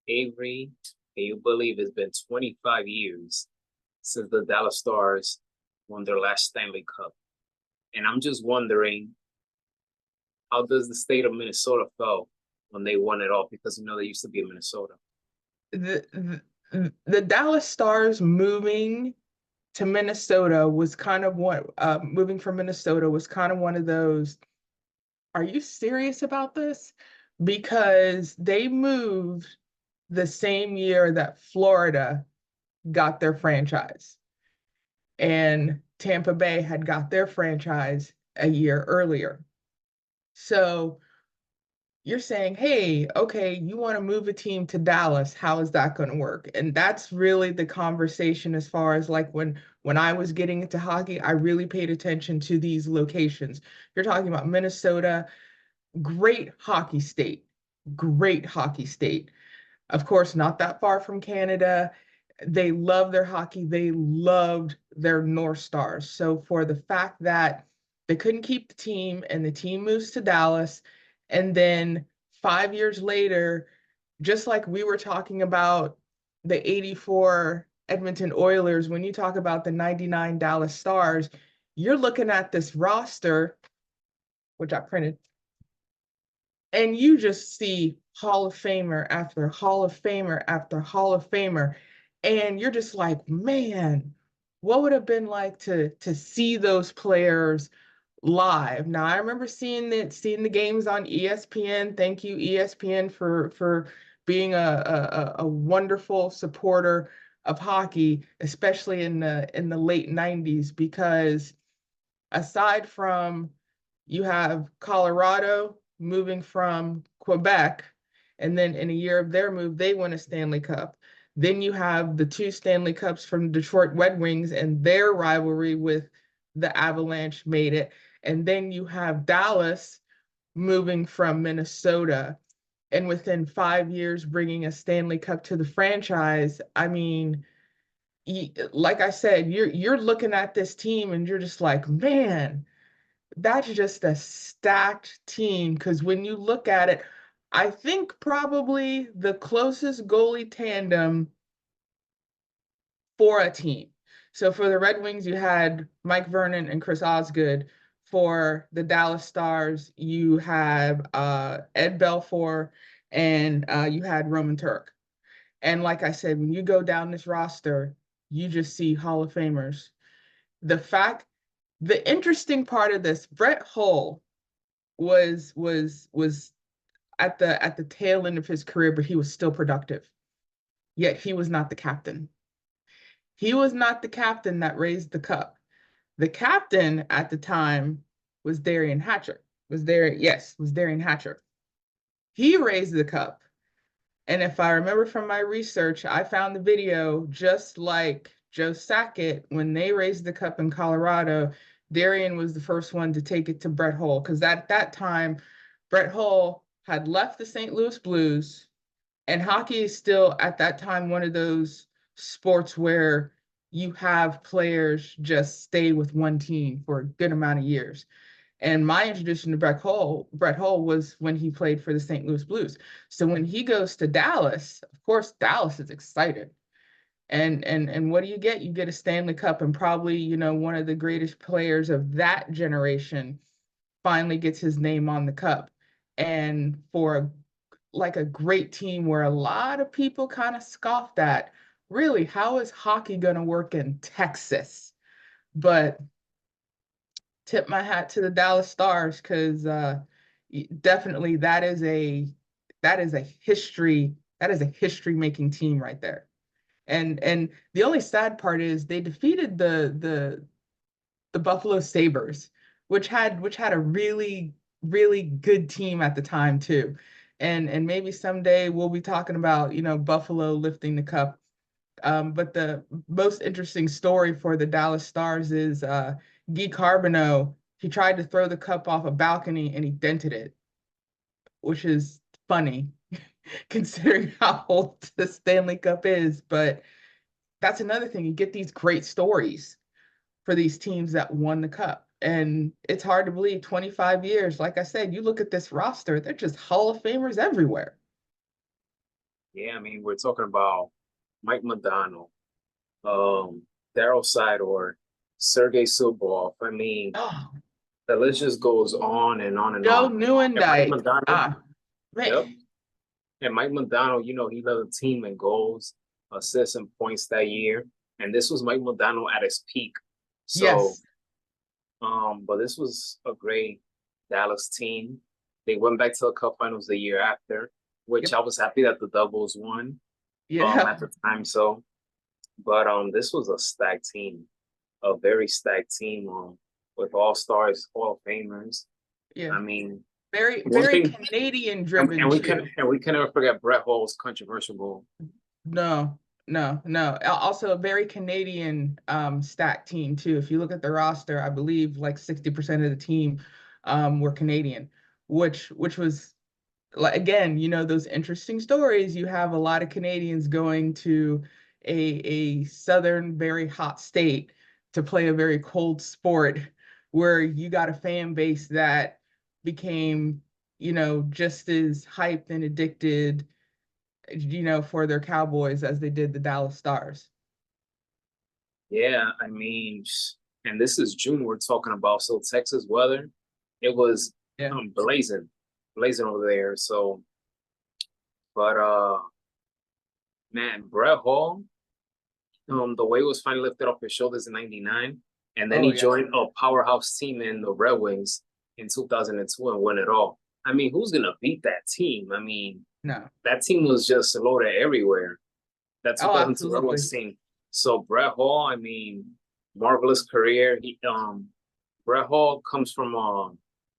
Avery, can you believe it's been 25 years since the Dallas Stars won their last Stanley Cup? And I'm just wondering, how does the state of Minnesota feel when they won it all? Because they used to be in Minnesota. The Dallas Stars moving to Minnesota was kind of one moving from Minnesota was kind of one of those, are you serious about this? Because they moved the same year that Florida got their franchise and Tampa Bay had got their franchise a year earlier. So you're saying, hey, okay, you want to move a team to Dallas. How is that going to work? And that's really the conversation as far as like when I was getting into hockey, I really paid attention to these locations. You're talking about Minnesota, great hockey state, great hockey state. Of course, not that far from Canada. They love their hockey. They loved their North Stars. So for the fact that they couldn't keep the team and the team moves to Dallas, and then 5 years later, just like we were talking about the 84 Edmonton Oilers, when you talk about the 99 Dallas Stars, you're looking at this roster, which I printed, and you just see Hall of Famer after Hall of Famer after Hall of Famer. And you're just like, man, what would have been like to see those players live? Now I remember seeing the games on ESPN. Thank you, ESPN, for being a wonderful supporter of hockey, especially in the late 90s, because aside from you have Colorado moving from Quebec, and then in a year of their move, they win a Stanley Cup. Then you have the two Stanley Cups from Detroit Red Wings and their rivalry with the Avalanche made it. And then you have Dallas moving from Minnesota. And within 5 years, bringing a Stanley Cup to the franchise. I mean, like I said, you're looking at this team and you're just like, man, that's just a stacked team. Because when you look at it, I think probably the closest goalie tandem for a team. So for the Red Wings, you had Mike Vernon and Chris Osgood. For the Dallas Stars, you have Ed Belfour and you had Roman Turk. And like I said, when you go down this roster, you just see Hall of Famers. The fact, the interesting part of this, Brett Hull was at the tail end of his career, but he was still productive. Yet he was not the captain. He was not the captain that raised the cup. The captain at the time was Darian Hatcher. Was Darian Hatcher. He raised the cup. And if I remember from my research, I found the video just like Joe Sakic when they raised the cup in Colorado. Darian was the first one to take it to Brett Hull because at that time, Brett Hull had left the St. Louis Blues, and hockey is still at that time one of those sports where you have players just stay with one team for a good amount of years. And my introduction to Brett Hull was when he played for the St. Louis Blues. So when he goes to Dallas, of course, Dallas is excited. And what do you get? You get a Stanley Cup, and probably, one of the greatest players of that generation finally gets his name on the cup. And for like a great team where a lot of people kind of scoffed at, really, how is hockey going to work in Texas? But tip my hat to the Dallas Stars because definitely that is a history making team right there. And the only sad part is they defeated the Buffalo Sabres, which had a really good team at the time too. And maybe someday we'll be talking about, Buffalo lifting the cup. But the most interesting story for the Dallas Stars is Guy Carbonneau. He tried to throw the cup off a balcony and he dented it, which is funny considering how old the Stanley Cup is. But that's another thing. You get these great stories for these teams that won the cup. And it's hard to believe 25 years. Like I said, you look at this roster, they're just Hall of Famers everywhere. Yeah, I mean, we're talking about Mike Modano, um, Daryl Sidor, Sergey Subov. I mean, Oh, the list just goes on and on and Joe on. And Mike Newendike. Modano, Man. yep. And Mike Modano, he led the team in goals, assists, and points that year. And this was Mike Modano at his peak. So, Yes. but this was a great Dallas team. They went back to the Cup Finals the year after, which Yep. I was happy that the Devils won Yeah. at the time. So, but this was a stacked team, a very stacked team with all stars, Hall of Famers. Yeah. I mean, Very, one very thing, Canadian and, driven and we too. can and we can never forget Brett Hull's controversial goal. No, no, no. Also a very Canadian stack team too. If you look at the roster, I believe like 60% of the team were Canadian, which was like again, those interesting stories. You have a lot of Canadians going to a southern, very hot state to play a very cold sport where you got a fan base that became, just as hyped and addicted for their Cowboys as they did the Dallas Stars. Yeah, I mean, and this is June we're talking about. So Texas weather, it was Yeah. blazing, blazing over there. So, but man, Brett Hall, the weight was finally lifted off his shoulders in '99, and then Oh he yeah. joined a powerhouse team in the Red Wings in 2002 and won it all. I mean, who's gonna beat that team? I mean, No. that team was just loaded everywhere. That Oh, 2002 Red absolutely. Wings team. So Brett Hall, I mean, marvelous career. Brett Hall comes from a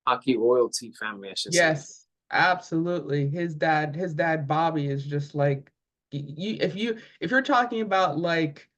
hockey royalty family, I should say. Yes, absolutely. His dad Bobby is just like if you're talking about like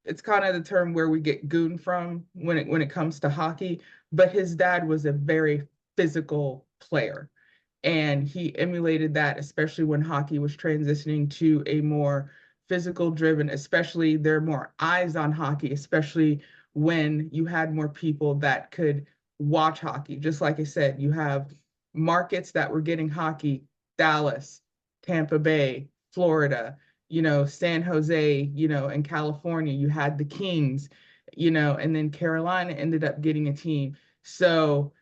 it's kind of the term where we get goon from when it comes to hockey, but his dad was a very physical player. And he emulated that, especially when hockey was transitioning to a more physical driven, especially there are more eyes on hockey, especially when you had more people that could watch hockey. Just like I said, you have markets that were getting hockey, Dallas, Tampa Bay, Florida, San Jose, in California, you had the Kings, and then Carolina ended up getting a team. So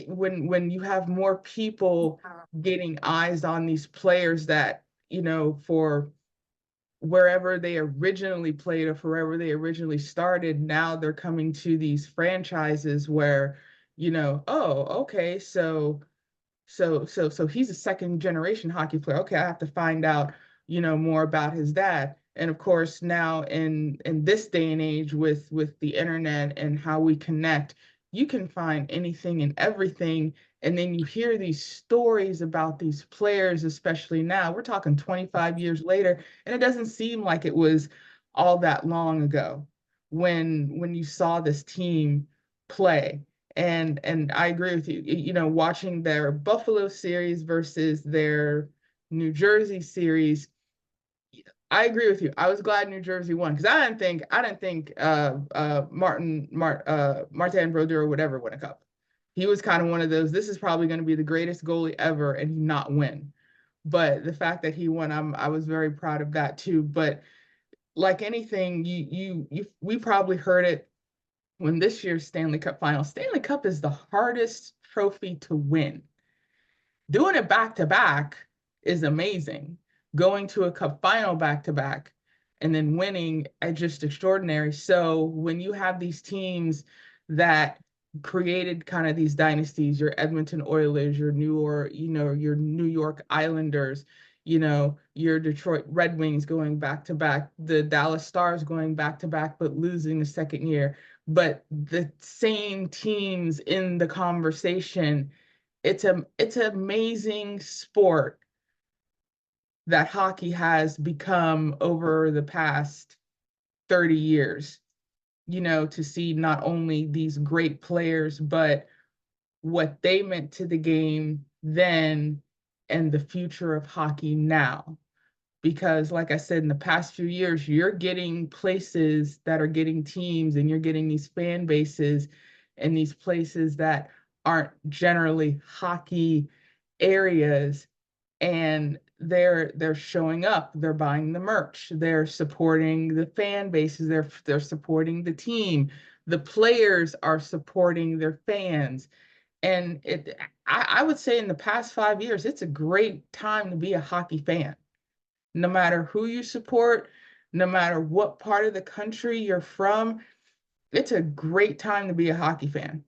when you have more people getting eyes on these players that for wherever they originally played or for wherever they originally started, now they're coming to these franchises where oh, okay, so he's a second generation hockey player. Okay, I have to find out, more about his dad. And of course, now in this day and age with the internet and how we connect, you can find anything and everything. And then you hear these stories about these players, especially now. We're talking 25 years later, and it doesn't seem like it was all that long ago when you saw this team play. And I agree with you. Watching their Buffalo series versus their New Jersey series, I agree with you. I was glad New Jersey won because I didn't think Martin Brodeur would ever win a cup. He was kind of one of those. This is probably going to be the greatest goalie ever, and he not win. But the fact that he won, I was very proud of that too. But like anything, we probably heard it when this year's Stanley Cup final. Stanley Cup is the hardest trophy to win. Doing it back to back is amazing. Going to a cup final back to back and then winning are just extraordinary. So when you have these teams that created kind of these dynasties, your Edmonton Oilers, your your New York Islanders, your Detroit Red Wings going back to back, the Dallas Stars going back to back, but losing the second year. But the same teams in the conversation, it's an amazing sport that hockey has become over the past 30 years, to see not only these great players, but what they meant to the game then and the future of hockey now. Because, like I said, in the past few years, you're getting places that are getting teams and you're getting these fan bases and these places that aren't generally hockey areas and they're showing up, they're buying the merch, they're supporting the fan bases, they're supporting the team, the players are supporting their fans. And I would say in the past 5 years, it's a great time to be a hockey fan. No matter who you support, no matter what part of the country you're from, it's a great time to be a hockey fan.